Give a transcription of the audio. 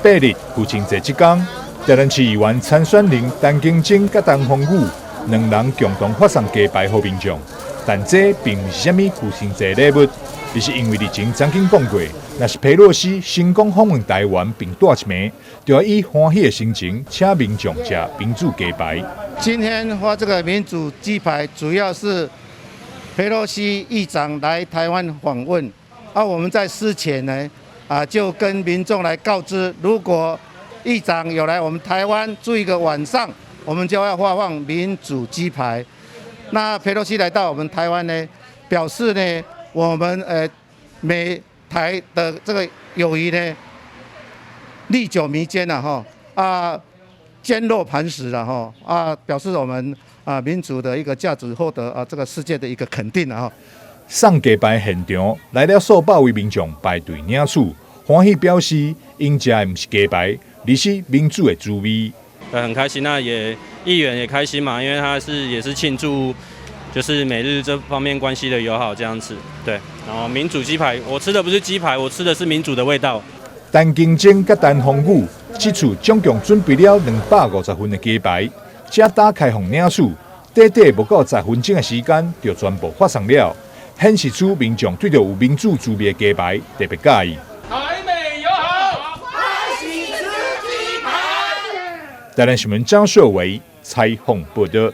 8日父亲节这天，台南市议员参选人陈金晶甲陈宏宇两人共同发送鸡排给民众，但这并不是什么父亲节礼物，而是因为日前曾经讲过，若是佩洛西成功访问台湾并带一枚，就要以欢喜的心情请民众吃民主鸡排。今天发这个民主鸡排，主要是佩洛西议长来台湾访问，我们在事前呢，就跟民众来告知，如果议长有来我们台湾住一个晚上，我们就要发放民主鸡排。那佩洛西来到我们台湾呢，表示呢，我们美台的这个友谊呢，历久弥坚了坚若磐石了表示我们民主的一个价值获得这个世界的一个肯定了送鸡排现场来了数百位民众排队领取，欢喜表示，因吃的不是鸡排，而是民主的滋味。很开心，那议员也开心嘛，因为他也是庆祝，就是美日这方面关系的友好这样子。对，然后民主鸡排，我吃的不是鸡排，我吃的是民主的味道。陈金晶甲陈宏宇这次总共准备了250份的鸡排，这打开放领取，短不到10分钟的时间就全部发送了，显示出民众对着有民主滋味的鸡排特别介意。台美友好，欢喜吃鸡排。台南新闻张硕维采访报道。